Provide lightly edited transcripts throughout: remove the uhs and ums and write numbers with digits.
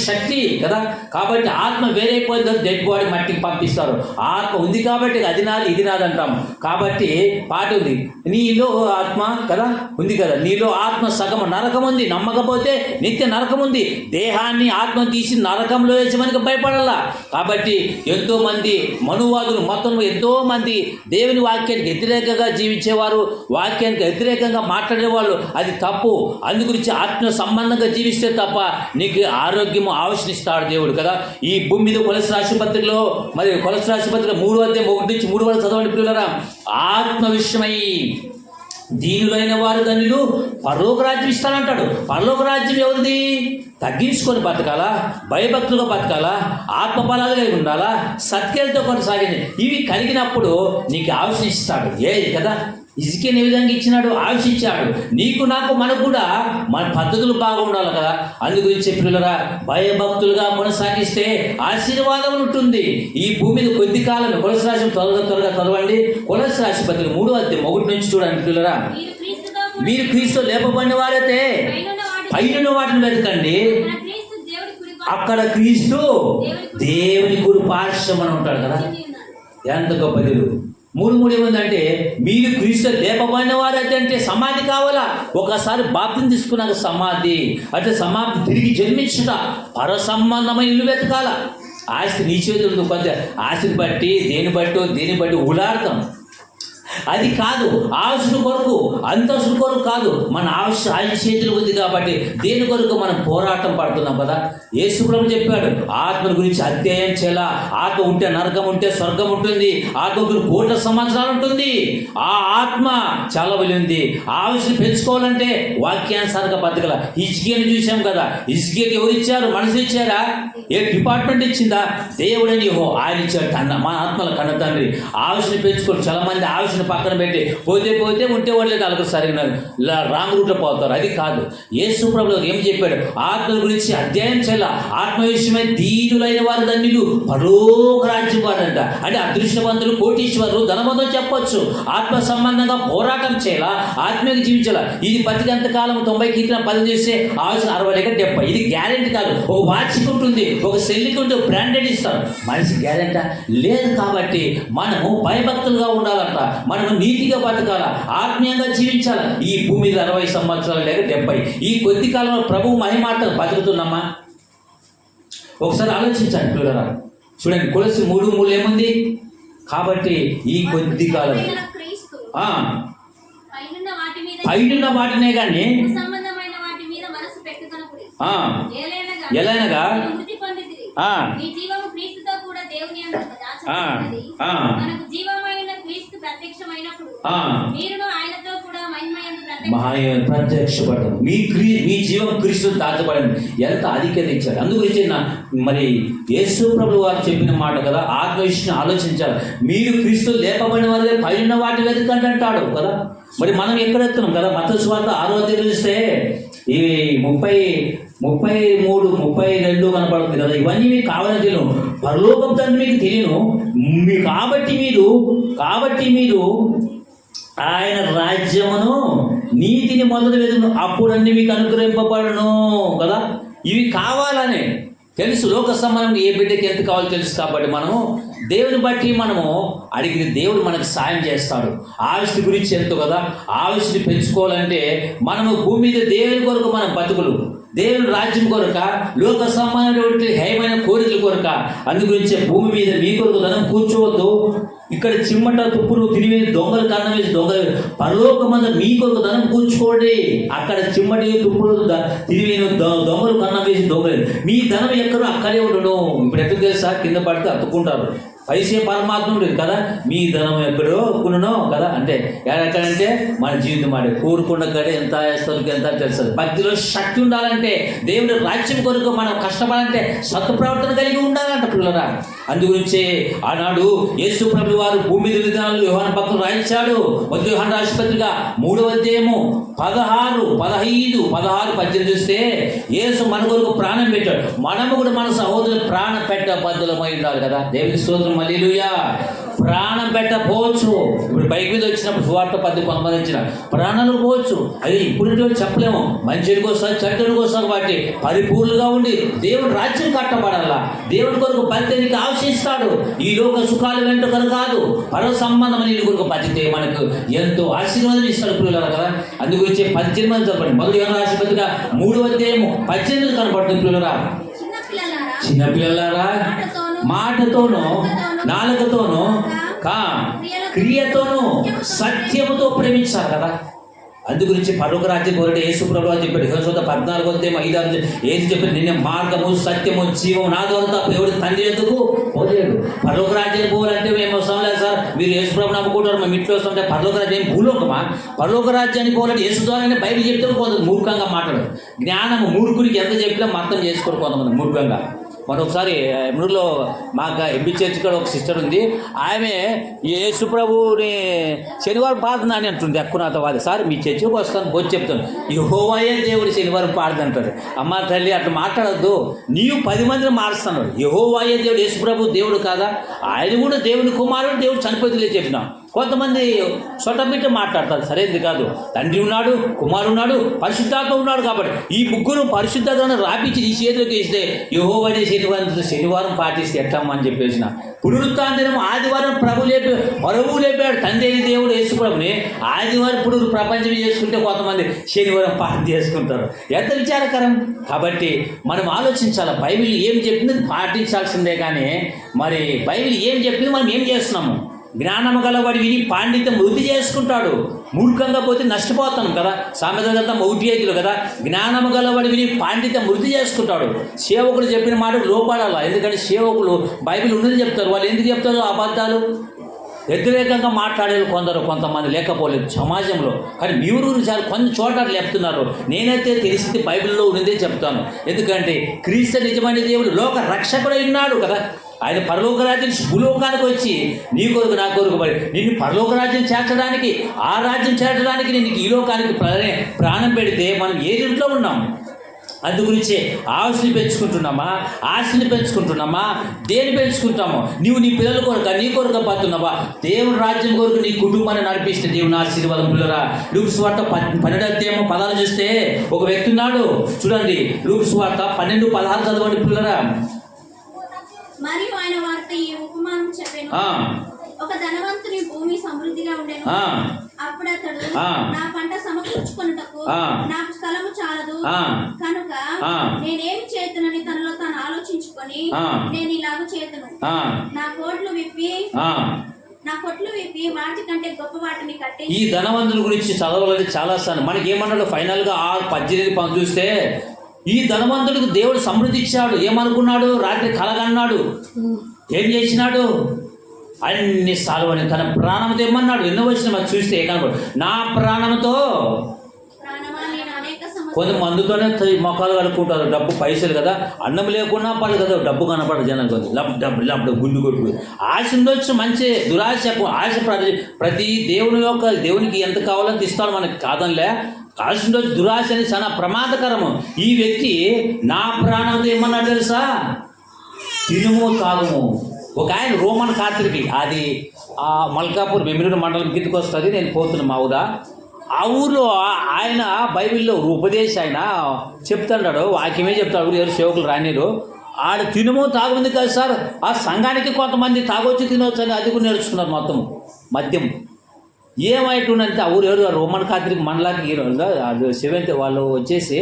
శక్తి కదా. కాబట్టి ఆత్మ వేరైపోయిందో డెడ్ బాడీ మట్టికి పంపిస్తారు. ఆత్మ ఉంది కాబట్టి అది నాది ఇది నాది అంటాము. కాబట్టి పాట ఉంది, నీలో ఆత్మ కదా ఉంది కదా, నీలో ఆత్మ సగము నరకం ఉంది, నమ్మకపోతే నిత్య నరకం ఉంది. దేహాన్ని ఆత్మ తీసి నరకంలో వేసి మనకి భయపడాలా. కాబట్టి ఎంతో మంది మనువాదులు మొత్తం ఎంతో మంది దేవుని వాక్యానికి వ్యతిరేకంగా జీవించేవారు, వాక్యానికి వ్యతిరేకంగా మాట్లాడేవాళ్ళు. అది తప్పు. అందుగురించి ఆత్మ సంబంధంగా జీవిస్తే తప్ప నీకు ఆరోగ్యము ఆవిష్నిస్తాడు దేవుడు కదా. ఈ భూమి మీద కొలసి రాశి పత్రికలో మరి కొలసి రాశి పత్రిక 3:1-3 వరకు చదవండి ప్రియులారా. ఆత్మ విషయమై దీనులైన వారు ధన్యులు, పరలోక రాజ్యం ఇస్తానంటాడు. పరలోక రాజ్యం ఎవరిది? తగ్గించుకొని బతకాలా, భయభక్తులుగా బతకాలా, ఆత్మ ఫలాలు కలిగి ఉండాలా, సత్యాలతో కొనసాగింది. ఇవి కలిగినప్పుడు నీకు ఆవిష్నిస్తాడు. కదా హిజ్కియాని ఏ విధంగా ఇచ్చినాడు? ఆవిషించాడు. నీకు నాకు మనకు కూడా మన పద్ధతులు బాగుండాలి కదా. అందుగురించి పిల్లరా, భయభక్తులుగా కొనసాగిస్తే ఆశీర్వాదం ఉంటుంది. ఈ భూమి మీద కొద్ది కాలం కొలసి రాశి త్వరగా చదవండి. కొలసి రాశి పత్రిక 3:1 నుంచి చూడండి పిల్లరా. మీరు క్రీస్తు లేపబడిన వారైతే పైన వాటిని వెతకండి, అక్కడ క్రీస్తు దేవుని కుడి పార్శ్వమున ఉంటాడు కదా. ఎంత గొప్ప దేవుడు. 3:3 ఏముందంటే, మీరు క్రీస్తు లేపబడిన వారైతే అంటే సమాధి కావాలా. ఒకసారి బాప్తిసం తీసుకున్నాక సమాధి అంటే సమాధి తిరిగి జన్మించుట, పర సంబంధమైన ఇల్లు వెతకాల. ఆస్తి నీ చేతులు కొంత ఆస్తిని బట్టి దేని బట్టి ఉలాడతాం. అది కాదు. ఆశల కొరకు అంతస్తుల కొరకు కాదు, మన ఆయన చేతులు ఉంది కాబట్టి దేని కొరకు మనం పోరాటం పడుతున్నాం కదా. యేసు ప్రభువు చెప్పాడు, ఆత్మ గురించి అధ్యయనం చేయాలా. ఆత్మ ఉంటే నరకం ఉంటే స్వర్గం ఉంటుంది. ఆత్మ గురించి కోట్ల సంవత్సరాలు ఉంటుంది. ఆ ఆత్మ చాలా ఉంది. ఆవిషను పెంచుకోవాలంటే వాక్యానుసారంగా బతకల. హిజ్కియాని చూసాం కదా. హిజ్కియాకి ఎవరు ఇచ్చారు? మనసు ఇచ్చారా? ఏ డిపార్ట్మెంట్ ఇచ్చిందా? దేవుడని ఆయన ఇచ్చాడు. మా ఆత్మల కన్న తండ్రి. ఆవిషను పెంచుకోవాలి. చాలా మంది ఆవిషను పక్కన పెట్టి పోతే ఉంటే వాళ్ళే వాళ్ళకి సరిగ్గా రాంగ్ రూట్లో పోతారు. అది కాదు. యేసు ప్రభువు ఏం చెప్పాడు? ఆత్మ గురించి అధ్యయనం చేయాల. ఆత్మ విషయమై దీనులైన వారు ధన్యులు, పరలోక రాజ్యం వారంట. అంటే అదృష్టవంతులు, కోటీశ్వరులు, ధనవంతులు చెప్పొచ్చు. ఆత్మ సంబంధంగా పోరాటం చేయాలా, ఆత్మీయంగా జీవించాలా. ఇది బతికంత కాలం 90 కీర్తన 10 చేస్తే 60 లేక 70. ఇది గ్యారెంటీ కాదు. ఒక వాచ్కి ఉంటుంది, ఒక సెల్లికి ఉంటుంది, బ్రాండెడ్ ఇస్తారు. మనిషి గ్యారెంటీ లేదు. కాబట్టి మనము భయభక్తులుగా ఉండాలంట. మనము నీతిగా బతకాల, ఆత్మీయంగా జీవించాల. ఈ భూమి మీద 60 సంవత్సరాలు లేక 70. ఈ కొద్ది కాలంలో ప్రభువు మహిమాట బతుకుతున్నామా? ఒకసారి ఆలోచించండి పిల్లరా. చూడండి కొలసి 3:3 ఏముంది? కాబట్టి ఈ కొద్ది కాలం పైనున్న వాటినే కానీ ఎలానగా ప్రత్యక్షపడదు. మీ జీవం క్రీస్తుతో దాచబడింది. ఎంత ఆధిక్యత ఇచ్చాడు. అందుగురించి మరి యేసు ప్రభువు వారు చెప్పిన మాట కదా, ఆత్మవిషయాన్ని ఆలోచించాలి. మీరు క్రీస్తు లేపబడిన వారే పైన వాటి వెతకండి అంటాడు కదా. మరి మనం ఎక్కడ ఎత్తున్నాం కదా. మత్తయి సువార్త 6వ అధ్యాయం చూస్తే ఈ 33-32 కనపడుతుంది కదా. ఇవన్నీ మీకు కావాలని తెలియను, పరలోకం తండ్రి మీకు తెలియను. కాబట్టి మీరు ఆయన రాజ్యమును నీతిని మొదలు వెతుకు, అప్పుడు అన్ని మీకు అనుగ్రహింపబడును కదా. ఇవి కావాలని తెలుసు. లోక సంబంధం ఏ బిడ్డకి ఎంత కావాలో తెలుసు. కాబట్టి మనము దేవుని బట్టి మనము అడిగిన దేవుడు మనకు సాయం చేస్తాడు. ఆవిష్టి గురించి ఎంతో కదా. ఆవిష్ని పెంచుకోవాలంటే మనము భూమి మీద దేవుని కొరకు మనం బతుకులు, దేవుని రాజ్యం కొరక, లోక సంబంధమైనటువంటి హేమైన కోరికల కొరక. అందుగురించే భూమి మీద మీ కొరకు ధనం కూర్చోవద్దు. ఇక్కడ చిమ్మట తుప్పులు తిరిగి దొంగలు కన్నం వేసి దొంగలు పరలోకమందు మీ కొరకు ధనం కూర్చుకోండి. అక్కడ చిమ్మటి తుప్పులు తిరిగి దొంగలు కన్నం వేసి దొంగలు. మీ ధనం ఎక్కడో అక్కడే ఉండడం. ఇప్పుడు ఎక్కడ తెలుసా? కింద పడితే అత్తుకుంటారు. పైసే పరమాత్మ ఉండేది కదా. మీ ధనం ఎక్కడో కొనునో కదా. అంటే ఎక్కడంటే మన జీవితం మాట కోరుకున్న కడే ఎంత వేస్తుంది ఎంత తెలుస్తుంది. భక్తిలో శక్తి ఉండాలంటే, దేవుని రాజ్యం కొరకు మనం కష్టపడాలంటే సత్ప్రవర్తన కలిగి ఉండాలంట పిల్లరా. అందుగురించి ఆనాడు యేసు ప్రభువు వారు భూమి మీద విధానాలు యోహాను భక్తులు రాయించాడు. మొదటి యోహాను రాసిన పత్రిక 3వ అధ్యాయము 16, 15, 16, 18 చూస్తే యేసు మన కొరకు ప్రాణం పెట్టాడు. మనము కూడా మన సహోదరులు ప్రాణ పెట్ట బద్దులమై ఉండాలి కదా. దేవుని స్తోత్రం స్తోత్రం హల్లెలూయా. ప్రాణం పెట్టపోవచ్చు. ఇప్పుడు బైక్ మీద వచ్చినప్పుడు సువార్త పద్ధతి కొంతమంది వచ్చిన ప్రాణాలు పోవచ్చు. అది ఇప్పుడు చెప్పలేము. మంచికి వస్తారు, చెడ్డడికి వస్తారు. వాటి పరిపూర్ణంగా ఉండి దేవుడు రాజ్యం కట్టబడాలా. దేవుడి కొరకు బతికి ఆశిస్తాడు. ఈ లోక సుఖాలు వెంటకలు కాదు, పర సంబంధం నీళ్ళ కొరకు బతికితే మనకు ఎంతో ఆశీర్వాదం ఇస్తాడు పిల్లలు కదా. అందుగురించి 18 చెప్పండి. మొదటి యోహాను రాసిన పత్రిక 3వ అధ్యాయము 18 కనబడుతుంది పిల్లరా. చిన్నపిల్లలారా మాటతోనూ నాలుకతోనూ క్రియతోనూ సత్యముతో ప్రేమించాలి కదా. అందు గురించి పరలోక రాజ్యం కోరటే యేసు ప్రభువు చెప్పాడు. యోహాను 14:5 ఏది చెప్పాడు? నిన్న మార్గము సత్యము జీవము నా ద్వారా తప్ప ఎవడు తండ్రి ఎందుకు పోలేడు. పరలోక రాజ్యం పోవాలంటే మేము వస్తాం లేదు సార్, మీరు యేసు ప్రభువుని నమ్ముకుంటారు, మేము ఇంట్లో వస్తుంటే పరలోక రాజ్యం భూలోకమా? పరలోక రాజ్యానికి పోవాలంటే యేసు ద్వారానే బైబిల్ చెప్తే కొంత మూర్ఖంగా మాట్లాడు. జ్ఞానము మూర్ఖునికి ఎంత చెప్పినా అర్థం చేసుకోరు కొంతమంది మూర్ఖంగా. మరొకసారి ఎమ్నూరులో మాకు ఎంపీ చర్చ్ కూడా ఒక సిస్టర్ ఉంది. ఆమె యేసు ప్రభువుని శనివారం ప్రార్థన అని అంటుంది. నాతో వాది సార్ మీ చర్చికి వస్తాను బోధ చెప్తాను, యెహోవాయే దేవుడు శనివారం ప్రార్థన అంటారు. అమ్మ తల్లి అట్లా మాట్లాడద్దు, నీవు 10 మందిని మారుస్తున్నాడు. యెహోవాయే దేవుడు, యేసు ప్రభు దేవుడు కాదా? ఆయన కూడా దేవుని కుమారుడు, దేవుడు చనిపోతులే చెప్పినాం. కొంతమంది సొట్టబిట్ట మాట్లాడతారు, సరైనది కాదు. తండ్రి ఉన్నాడు, కుమారుడు ఉన్నాడు, పరిశుద్ధాత్మ ఉన్నాడు. కాబట్టి ఈ ముగ్గురు పరిశుద్ధాత్మను రాపించి నీ చేతిలోకి ఇస్తే యెహోవానే శనివారం పాటిస్తే ఎట్లమ్మని చెప్పేసిన. పునరుత్థానం ఆదివారం ప్రభు మరువు లేపాడు. తండ్రి అయిన దేవుడు యేసు ప్రభుని ఆదివారం పునరు ప్రపంచం చేసుకుంటే కొంతమంది శనివారం పాఠం చేసుకుంటారు. ఎంత విచారకరం. కాబట్టి మనం ఆలోచించాలి. బైబిల్ ఏం చెప్పింది పాటించాల్సిందే. కానీ మరి బైబిల్ ఏం చెప్పింది మనం ఏం చేస్తున్నాము? జ్ఞానము గలవాడు విని పాండిత్యం వృద్ధి చేసుకుంటాడు. మూర్ఖంగా పోతే నష్టపోతాం కదా. సామెత గ్రంథం 1:5 కదా. జ్ఞానము గలవాడు విని పాండిత్యం వృద్ధి చేసుకుంటాడు. సేవకులు చెప్పిన మాటకు లోపడాలా. ఎందుకంటే సేవకులు బైబిల్ ఉన్నది చెప్తారు. వాళ్ళు ఎందుకు చెప్తారు అబద్ధాలు? వ్యతిరేకంగా మాట్లాడేది కొంతమంది లేకపోలేదు సమాజంలో. కానీ మీ ఊరు చాలా కొన్ని చోట చెప్తున్నారు. నేనైతే తెలిసింది బైబిల్లో ఉన్నదే చెప్తాను. ఎందుకంటే క్రీస్తు నిజమైన దేవుడు లోక రక్షకుడు ఉన్నాడు కదా. ఆయన పరలోక రాజ్యం భూలోకానికి వచ్చి నీ కొరకు నా కొరకు పడి నిన్ను పరలోక రాజ్యం చేర్చడానికి, ఆ రాజ్యం చేర్చడానికి నేను ఈ లోకానికి ప్రాణం పెడితే మనం ఏ ఇంట్లో ఉన్నాం? అందుగురించి ఆశని పెంచుకుంటున్నామా? దేని పెంచుకుంటామో? నీవు నీ పిల్లల కొరకు నీ కొరకు పడుతున్నావా? దేవుని రాజ్యం కొరకు నీ కుటుంబాన్ని నడిపిస్తే దేవుని ఆశీర్వాదం పిల్లరా. లూకా సువార్త 12వ అధ్యాయం 10 చూస్తే ఒక వ్యక్తి ఉన్నాడు. చూడండి, లూకా సువార్త 12:16 చదవండి పిల్లరా. మరియు ఆయన వారితో ఈ ఉపమానం చెప్పెను. ఒక ధనవంతుని భూమి సమృద్ధిగా ఉండెను. అప్పుడు అతడు నా పంట సమకూర్చుకొనుటకు నాకు స్థలము చాలదు కనుక నేనేమి చేతునని తనలో తాను ఆలోచించుకొని నేను ఇలాగ చేతును, నా కొట్లు విప్పి వాటి కంటే గొప్ప వాటిని కట్టి. ఈ ధనవంతుల గురించి చదవాలంటే చాలా సార్లు మనకి ఏమన్నాడు? ఫైనల్ గా 18 చూస్తే ఈ ధనవంతుడికి దేవుడు సమృద్ధి ఇచ్చాడు. ఏమనుకున్నాడు? రాత్రి కలగన్నాడు. ఏం చేసినాడు? అన్ని సాల్వని తన ప్రాణంతో ఏమన్నాడు? ఎన్నో వచ్చిన మనం చూస్తే కనపడు. నా ప్రాణంతో. కొంత మందుతోనే మొక్కలు కలుపుకుంటారు. డబ్బు పైసలు కదా, అన్నం లేకున్నా పడదు కదా, డబ్బు కనపడదు జనానికి. డబ్బు గుండు కొట్టు ఆశ ఉండొచ్చు, మంచి దురాశ ఆశ ప్రతి దేవునికి ఎంత కావాలంత ఇస్తాడు మనకి, కాదనిలే. ఆశ ఉండొచ్చు, దురాశ అని చాలా ప్రమాదకరము. ఈ వ్యక్తి నా ప్రాణంతో ఏమన్నాడు తెలుసా? తినుము తాగుము. ఒక ఆయన రోమన్ కాథలిక్, అది మల్కాపూర్ బెమిరూరు మండలం కిందకి వస్తుంది. నేను పోతున్నా మా ఊదా. ఆ ఊర్లో ఆయన బైబిల్లో ఉపదేశం ఆయన చెప్తున్నాడు, వాక్యమే చెప్తాడు. ఎవరు సేవకులు రానిరు. ఆడ తినుము తాగుంది కదా సార్, ఆ సంఘానికి కొంతమంది తాగొచ్చి తినవచ్చు అని అది కూడా నేర్చుకున్నారు. మొత్తం మద్యం ఏమైతుందంటే ఆ ఊరు ఎవరు రోమన్ కాథలిక్ మండలానికి అది 7th వాళ్ళు వచ్చేసి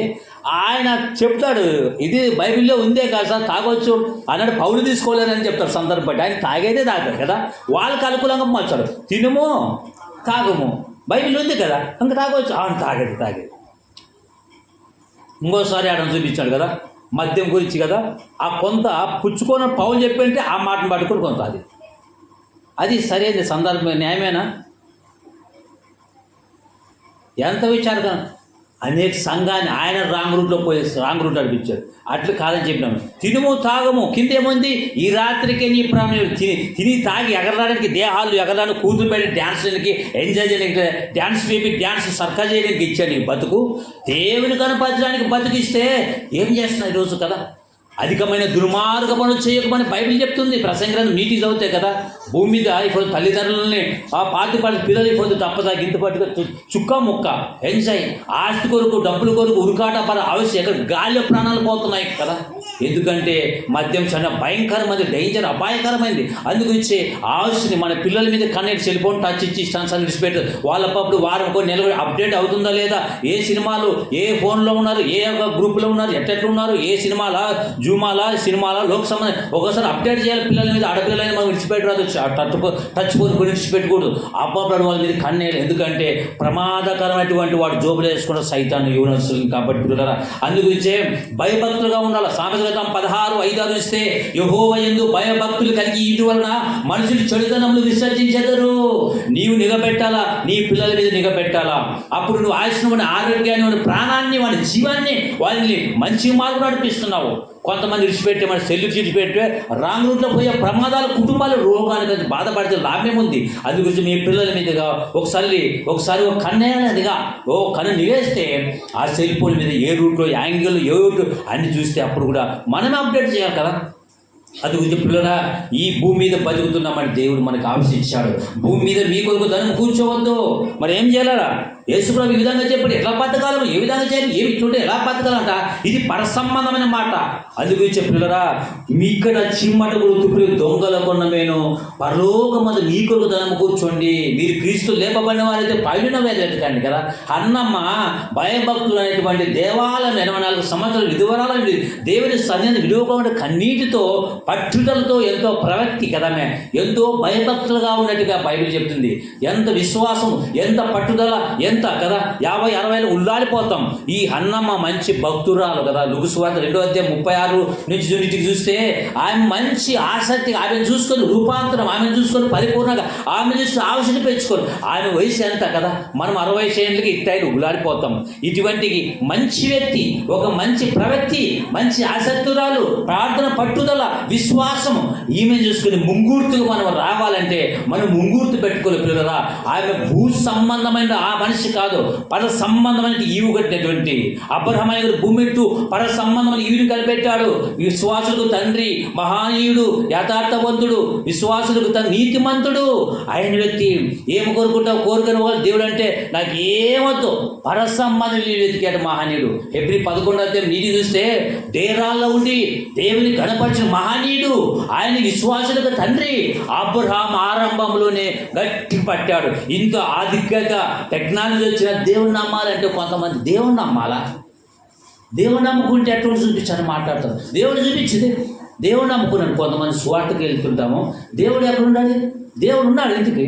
ఆయన చెప్తాడు, ఇది బైబిల్లో ఉందే కదా సార్, తాగొచ్చు అన్నాడు. పౌలు తీసుకోలేదని చెప్తాడు సందర్భం బట్టి. ఆయన తాగేదే తాగాడు కదా, వాళ్ళకి అనుకూలంగా మార్చాడు. తినుము తాగుము బైబిల్ ఉంది కదా, ఇంకా తాగొచ్చు. అవును తాగేది. ఇంకోసారి ఆడ చూపించాడు కదా మద్యం గురించి కదా. ఆ కొంత పుచ్చుకొని పౌలు చెప్పంటే ఆ మాటను పట్టుకొని కొంత అది సరైన సందర్భం న్యాయమేనా? ఎంత విచారంగా అనేక సంఘాన్ని ఆయన రాంగ్ రూట్ నడిపించాడు. అట్లా కాదని చెప్పినాను. తినుము తాగము కింద ఏముంది? ఈ రాత్రికే నీ ప్రాణం తిని తాగి ఎగరడానికి, దేహాలు ఎగరడానికి, కూతురు పెట్టి డ్యాన్స్ చేయడానికి, ఎంజాయ్ చేయడానికి, డ్యాన్స్ బేబీ డ్యాన్స్ సర్కస్ చేయడానికి ఇచ్చాను ఈ బతుకు. దేవుని కనపరచడానికి బతుకిస్తే ఏం చేస్తున్నా ఈరోజు కదా. అధికమైన దుర్మార్గ పనులు చేయకమని బైబిల్ చెప్తుంది. ప్రసంగి గ్రంథం నీటి చదివితే కదా. భూమి మీద ఇప్పుడు తల్లిదండ్రులని ఆ పాతి పిల్లలు ఇప్పుడు తప్పదా గింత పట్టుగా చుక్క ముక్క ఎంజాయ్ ఆస్తి కొరకు డబ్బుల కొరకు ఉరుకాట ఆవశ్యం ఎక్కడ గాలిలో ప్రాణాలు పోతున్నాయి కదా. ఎందుకంటే మద్యం చాలా భయంకరమైనది, డేంజర్, అపాయకరమైంది. అందుగురించి ఆవశ్యని మన పిల్లల మీద కన్నెట్ సెల్ ఫోన్ టచ్ ఇచ్చి ఇష్టానుసారం విడిచిపెట్టారు. వాళ్ళప్పుడు వారం కొన్ని నెలలు అప్డేట్ అవుతుందా లేదా, ఏ సినిమాలు ఏ ఫోన్లో ఉన్నారు, ఏ గ్రూప్లో ఉన్నారు, ఎట్లా ఉన్నారు, ఏ సినిమాలా జూమాలా సినిమాలా లోక్ సంబంధం ఒకసారి అప్డేట్ చేయాలి. పిల్లల మీద ఆడపిల్లలని మనం విడిచిపెట్టరాదు, టచ్ ఫోన్ కూడా విడిచిపెట్టకూడదు. అబ్బాయి వాళ్ళ మీద కన్నేయాలి. ఎందుకంటే ప్రమాదకరమైనటువంటి వాడు జోబులు వేసుకున్న సైతాన్ని యూనివర్సిటీ కాబట్టి పిల్లరా. అందుగురించే భయభక్తులుగా ఉండాలి. సామెతల గ్రంథం 16:5 ఇస్తే యెహోవా యందు భయభక్తులు కలిగి ఇంటి వలన మనుషులు చెడుతనములు విసర్జించెదరు. నీవు నిఘపెట్టాలా, నీ పిల్లల మీద నిఘపెట్టాలా. అప్పుడు నువ్వు ఆయుష్ను, ఆరోగ్యాన్ని, వాడి ప్రాణాన్ని, వాడి జీవాన్ని, వాళ్ళని మంచి మార్గం నడిపిస్తున్నావు. కొంతమంది విడిచిపెట్టే మన సెల్లు విడిచిపెట్టే రాంగ్ రూట్లో పోయే ప్రమాదాలు, కుటుంబాలు రోగానికి బాధపడితే లాభం ఉంది. అది గురించి మీ పిల్లల మీదుగా ఒకసారి ఒక కన్నేదిగా ఓ కన్ను నివేస్తే ఆ సెల్ ఫోన్ మీద ఏ రూట్లో యాంగిల్ ఏ రూట్ అన్ని చూస్తే అప్పుడు కూడా మనమే అప్డేట్ చేయాలి కదా. అది గురించి పిల్లరా, ఈ భూమి మీద బతుకుతున్నామని దేవుడు మనకు ఆశించాడు. భూమి మీద మీ కొరకు ధనం కూర్చోవద్దు. మరి ఏం చేయాలరా? యేసుప్రభు ఈ విధంగా చెప్పాడు. ఎలా బతకాలను, ఏ విధంగా చేయాలి, ఏమి చూడండి ఎలా బతకాలంట. ఇది పరసంబంధమైన మాట. అందుగురించి పిల్లరా, మీ ఇక్కడ చిమ్మటకుడు తుప్పుడు దొంగల కొన్న నేను పరలోకమందు మీ కొరకు ధనం కూర్చోండి. మీరు క్రీస్తు లేపబడిన వారైతే పైన వేదకండి కదా. అన్నమ్మ భయభక్తులు అనేటువంటి దేవాలయం 84 సంవత్సరాలు విధువరాలు దేవుని సన్నిధిని విలువకుండా కన్నీటితో పట్టుదలతో ఎంతో ప్రవక్తి కదమే, ఎంతో భయభక్తులుగా ఉన్నట్టుగా బైబిల్ చెప్తుంది. ఎంత విశ్వాసం, ఎంత పట్టుదల, ఎంత కదా 50-60 ఉల్లాడిపోతాం. ఈ అన్నమ్మ మంచి భక్తురాలు కదా. లూకా సువార్త 2:36 చూస్తే ఆమె మంచి ఆసక్తి, ఆమెను చూసుకొని రూపాంతరం, ఆమెను చూసుకొని పరిపూర్ణంగా, ఆమె చూసి ఆవశ్యత పెంచుకొని. ఆమె వయసు ఎంత కదా, మనం 60 ఏళ్ళకి ఇట్టాయి ఉల్లాడిపోతాం. ఇటువంటి మంచి వ్యక్తి, ఒక మంచి ప్రవక్తి, మంచి ఆసక్తురాలు, ప్రార్థన, పట్టుదల, విశ్వాసము, ఈమె చూసుకుని ముంగూర్తుకు మనం రావాలంటే మనం ముంగూర్తు పెట్టుకోవాలి పిల్లరా. ఆమె భూ సంబంధమైన ఆ మనిషి కాదు, పర సంబంధమైన ఈవు కట్టినటువంటి అబ్రహాము భూమి పర సంబంధమైన ఈవుని కనిపెట్టాడు. విశ్వాసులకు తండ్రి, మహానీయుడు, యథార్థవంతుడు, విశ్వాసులకు నీతిమంతుడు ఆయన వ్యక్తి. ఏమి కోరుకుంటావు, కోరుకునే వాళ్ళు దేవుడు అంటే నాకు ఏమొద్దు, పర సంబంధం వెతికాడు మహానీయుడు. ఎబ్రి 11 నీటి చూస్తే డేరాల్లో ఉండి దేవుని గణపరిచిన మహానీయుడు, ఆయన విశ్వాసులకు తండ్రి. అబ్రహాం ఆరంభంలోనే గట్టి పట్టాడు. ఇంత ఆధిక్యంగా టెక్నాలజీ వచ్చిన దేవుని నమ్మాలంటే కొంతమంది దేవుని నమ్మాలా, దేవుని నమ్ముకుంటే ఎట్లా చూపించాలని మాట్లాడతారు. దేవుడు చూపించింది, దేవుడు నమ్ముకున్నాను. కొంతమంది స్వార్థకి వెళ్తుంటాము. దేవుడు ఎక్కడ ఉండాలి, దేవుడు ఉన్నాడు ఎందుకు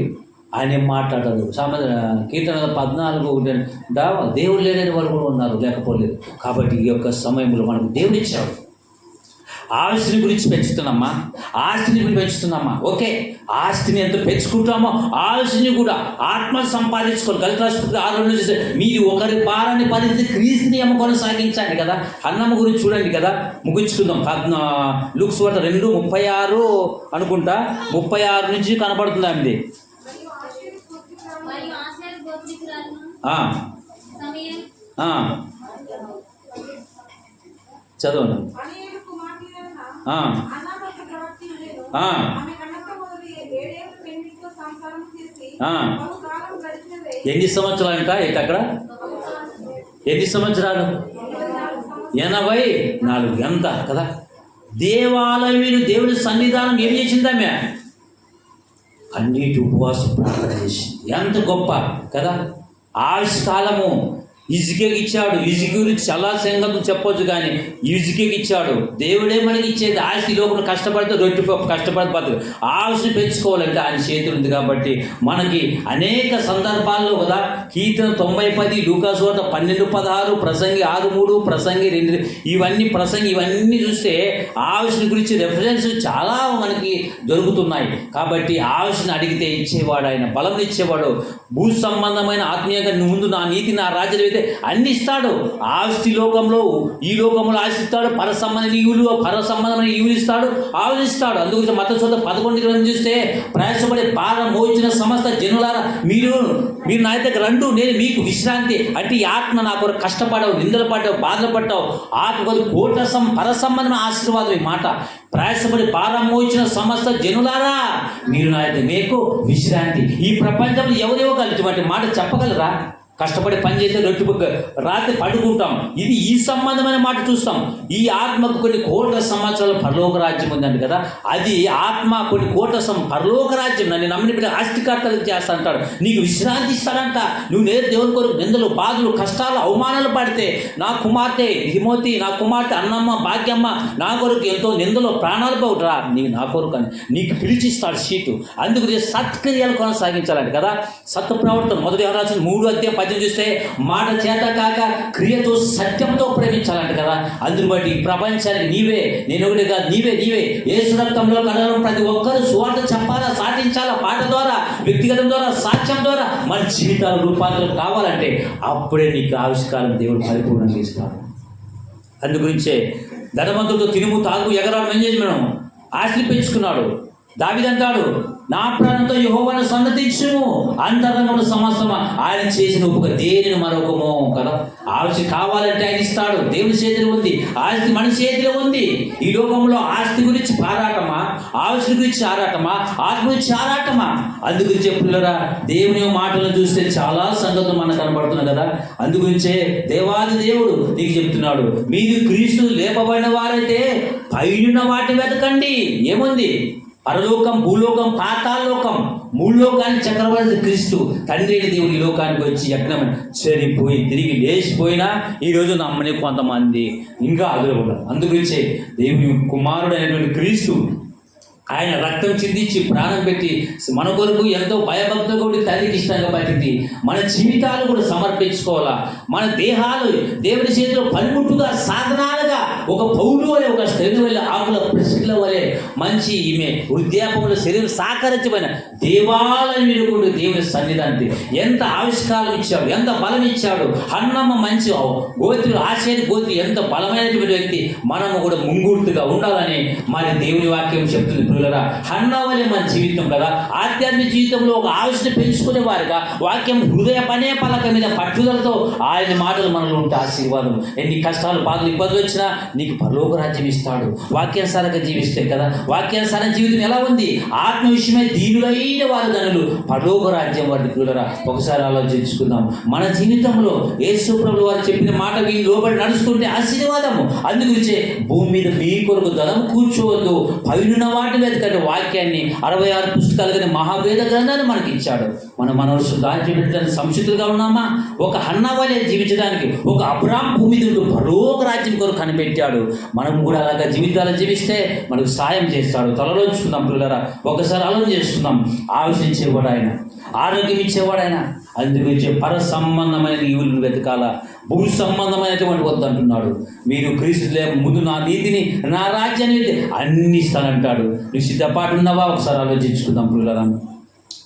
ఆయన ఏం మాట్లాడతాడు. కీర్తన 14 దేవుడు లేని వాళ్ళు కూడా ఉన్నారు, లేకపోలేదు. కాబట్టి ఈ యొక్క సమయంలో మనకు దేవుడు ఇచ్చాడు. ఆస్తిని గురించి పెంచుతున్నామా, ఆస్తిని గురించి పెంచుతున్నామా, ఓకే. ఆస్తిని ఎంత పెంచుకుంటామో ఆస్తిని కూడా ఆత్మ సంపాదించుకోవాలి. గలితాసుపత్రి 6 చేస్తే మీరు ఒకరి భారాన్ని పరిస్థితి క్రీస్తుని కొనసాగించండి కదా. అన్నమ్మ గురించి చూడండి కదా. ముగించుకుందాం. లూకా సువార్త 2:36 అనుకుంటా, 36 నుంచి కనపడుతుంది ఆమెది. చదవండి. ఎన్ని సంవత్సరాలు అంట ఇటు అక్కడ, ఎన్ని సంవత్సరాలు? 84. ఎంత కదా. దేవాలయం దేవుడి సన్నిధానం ఏం చేసిందామె? అన్నిటి ఉపవాసం ప్రార్థన చేసింది. ఎంత గొప్ప కదా. ఆయుష్కాలము ఇజుకేకి ఇచ్చాడు. ఇజుకి గురించి చాలా సంగతులు చెప్పొచ్చు, కానీ ఇజుకేకి ఇచ్చాడు. దేవుడే మనకి ఇచ్చేది. ఆస్తి లోపల కష్టపడితే రొట్టె కష్టపడితే బతుకు. ఆస్తిని పెంచుకోవాలంటే ఆయన చేతులు ఉంది. కాబట్టి మనకి అనేక సందర్భాల్లో కదా. కీర్తన 90:10, లూకా సువార్త 12:16, ప్రసంగి 6:3, ప్రసంగి 2, ఇవన్నీ చూస్తే ఆస్తిని గురించి రెఫరెన్స్ చాలా మనకి దొరుకుతున్నాయి. కాబట్టి ఆస్తిని అడిగితే ఇచ్చేవాడు ఆయన, బలం ఇచ్చేవాడు. భూ సంబంధమైన ఆత్మీయంగా ముందు నా నీతి, నా రాజ్యం అయితే అన్ని ఇస్తాడు. ఆస్తి లోకంలో ఈ లోకంలో ఆశిస్తాడు, పర సంబంధమైన ఈవులు ఇస్తాడు, ఆవులు ఇస్తాడు. అందుగురించి మత్తయి 11 చూస్తే ప్రయాసపడి భారం మోచిన సమస్త జనులారా మీరు నా దగ్గర రండు, నేను మీకు విశ్రాంతి. అంటే ఈ ఆత్మ నా కొరకు కష్టపడవు, నిందలు పడ్డావు, బాధలు పడ్డావు, ఆత్మ కొరకు పర సంబంధమైన ఆశీర్వాదం. ఈ మాట ప్రయాసపడి భారం మోచిన సమస్త జనులారా మీరు నా దగ్గర మీకు విశ్రాంతి. ఈ ప్రపంచంలో ఎవరివ్వగలుగుతామంటే మాట చెప్పగలరా? కష్టపడి పనిచేసే రాత్రి పడుకుంటాం. ఇది ఈ సంబంధమైన మాట చూస్తాం. ఈ ఆత్మకు కొన్ని కోట్ల సంవత్సరాల పరలోక రాజ్యం ఉందండి కదా. అది ఆత్మ కొన్ని కోట్ల పరలోక రాజ్యం నన్ను నమ్మిన బిడ్డ ఆస్తికర్తలకు చేస్తా అంటాడు. నీకు విశ్రాంతి ఇస్తాడంట. నువ్వు నేరు దేవుని కొరకు నిందలు, బాధలు, కష్టాలు, అవమానాలు పడితే నా కుమార్తె హిమోతి, నా కుమార్తె అన్నమ్మ, భాగ్యమ్మ నా కొరకు ఎంతో నిందలు, ప్రాణాలు పోవుట్రా నీకు నా కొరకు అని నీకు పిలిచిస్తాడు సీటు. అందుకు సత్క్రియలు కొనసాగించాలంట కదా. సత్య ప్రవర్తన 3:10 చూస్తే మాట చేత కాక క్రియతో సత్యంతో ప్రేమించాలంట కదా. అందుని బట్టి ఈ ప్రపంచానికి నీవే, నేను ఒకటి కాదు, నీవే యేసు రక్తంలో కడగడం. ప్రతి ఒక్కరూ సువార్త చెప్పాలా, సాటించాలా, పాట ద్వారా, వ్యక్తిగతం ద్వారా, సాక్ష్యం ద్వారా మన జీవితాలు రూపాంతరం కావాలంటే అప్పుడే నీకు ఆవిష్కారం దేవుడు పరిపూర్ణంగా ఇస్తాడు. అందుగురించే ధనవంతుడితో తినుము, తాగు, ఎగరాడు, ఎంజాయ్ మనం ఆశలు పెంచుకున్నాడు. దావీదంటాడు, నా ప్రాణంతో యెహోవాను సన్నతించుము, అంతరంగంలో సమస్తమా ఆయన చేసిన ఉపక దేనిని మరొకమో కదా. ఆస్తి కావాలంటే ఆయన ఇస్తాడు. దేవుని చేతిలో ఉంది, ఆస్తి మన చేతిలో ఉంది. ఈ లోకంలో ఆస్తి గురించి పారాటమా, ఆస్తి గురించి ఆరాటమా, ఆత్మ గురించి ఆరాటమా? అందుగురించి పిల్లరా దేవుని మాటలను చూస్తే చాలా సంగతులు మనకు కనబడుతున్నాయి కదా. అందుగురించే దేవాది దేవుడు నీకు చెప్తున్నాడు, మీరు క్రీస్తు లేపబడిన వారైతే పైన వాటి వెతకండి. ఏముంది? పరలోకం, భూలోకం, పాతాళలోకం, 3 లోకానికి చక్రవర్తి క్రీస్తు తండ్రి దేవుడు ఈ లోకానికి వచ్చి యజ్ఞం చనిపోయి తిరిగి లేచిపోయినా ఈరోజు నమ్మని కొంతమంది ఇంకా అదులు ఉన్నారు. అందుగురించి దేవుని కుమారుడు అయినటువంటి క్రీస్తు ఆయన రక్తం చిందించి ప్రాణం పెట్టి మన కొరకు ఎంతో భయభక్తితో కూడా తల్లికి ఇష్టంగా పట్టింది. మన జీవితాలు కూడా సమర్పించుకోవాలా. మన దేహాలు దేవుని చేతిలో పనిముట్టుగా, సాధనాలుగా, ఒక పౌరు వలె, ఒక స్త్రీల వలె, ఆకుల ప్రసిద్ధుల వలె మంచి ఈమె వృద్ధాపంలో శరీరం సాకరించబడిన దేవాలయం కూడా దేవుని సన్నిధానికి ఎంత ఆవిష్కారం ఇచ్చాడు, ఎంత బలం ఇచ్చాడు. హన్నమ్మ మంచి గోత్రులు, ఆశేని గోత్రి ఎంత బలమైనటువంటి వ్యక్తి. మనము కూడా ముంగూర్తుగా ఉండాలని మరి దేవుని వాక్యం చెప్తుంది. హన్నా వలె మన జీవితం కదా. ఆధ్యాత్మిక జీవితంలో ఒక ఆవిష్ని పెంచుకునే వారుగా వాక్యం హృదయ పనే పలక మీద పట్టుదలతో ఆయన మాటలు మనలో ఉంటే ఆశీర్వాదం. ఎన్ని కష్టాలు, బాధలు, ఇబ్బందులు వచ్చినా నీకు పరలోక రాజ్యం ఇస్తాడు వాక్యానుసారంగా జీవిస్తే కదా. వాక్యానుసార జీవితం ఎలా ఉంది? ఆత్మ విషయమే దీనులైన వారు ధనులు, పరలోక రాజ్యం వారి పిల్లరా. ఒకసారి ఆలోచించుకుందాం. మన జీవితంలో యేసు ప్రభువు వారు చెప్పిన మాట వీళ్ళు లోబడి నడుచుకుంటే ఆశీర్వాదము. అందుగురించే భూమి మీద మీ కొరకు ధనం కూర్చోవద్దు, పైన వాటి వెతకండి. వాక్యాన్ని 66 పుస్తకాలు కానీ మహావేద గ్రంథాన్ని మనకి ఇచ్చాడు. మన మనసు దాచిపెట్టడానికి సంసిద్ధులుగా ఉన్నామా? ఒక హన్నా వలె జీవించడానికి ఒక అబ్రాం భూమి మీద పరలోక రాజ్యం కొరకు కనిపెట్టాడు. మనం కూడా అలాగా జీవితాలు జీవిస్తే మనకు సాయం చేస్తాడు. తలలోంచుకుందాం పిల్లరా. ఒకసారి ఆలోచన చేసుకుందాం. ఆలోచించేవాడు ఆయన, ఆరోగ్యం ఇచ్చేవాడు ఆయన. అందుగురించి పర సంబంధమైన ఈవులను వెతకాల, భూ సంబంధమైనటువంటి వద్దంటున్నాడు. మీరు క్రీస్తు ముందు నా నీతిని, నా రాజ్యాన్ని అన్ని ఇస్తానంటాడు. నువ్వు సిద్ధపాటు ఉన్నావా? ఒకసారి ఆలోచించుకుందాం పిల్లరా.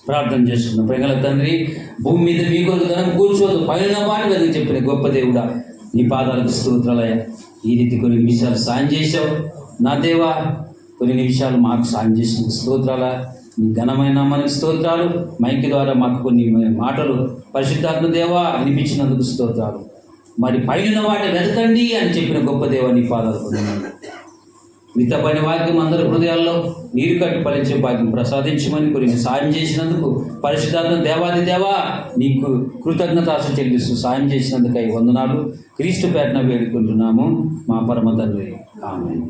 ప్రార్థన చేసుకుందాం. ప్రేమల తండ్రి, భూమి మీద మీ కొరకు ధనం కూర్చోదు, పైన వాటి వెతకి చెప్పిన గొప్ప దేవుడా, నీ పాదాలకు స్తోత్రాలయ. ఈ రీతి కొన్ని నిమిషాలు సాయం చేశావు నా దేవా. కొన్ని నిమిషాలు మాకు సాయం చేసిన స్తోత్రాల. నీ ఘనమైన మనకి స్తోత్రాలు. మైక్ ద్వారా మాకు కొన్ని మాటలు పరిశుద్ధాత్మ దేవా వినిపించినందుకు స్తోత్రాలు. మరి పైన వాటిని వెతకండి అని చెప్పిన గొప్ప దేవా నీ పాదాలు పొందినాను. మిగతాపైన వాక్యం అందరి హృదయాల్లో నీరు కట్టి ఫలించే భాగ్యం ప్రసాదించమని కొన్ని సాయం చేసినందుకు పరిశుద్ధాత్మ దేవాది దేవా నీకు కృతజ్ఞతాసు చెల్లిస్తూ సాయం చేసినందుకై వందనాలు. క్రీస్తు పేరున వేడుకుంటున్నాము మా పరమ తండ్రి. ఆమేన్.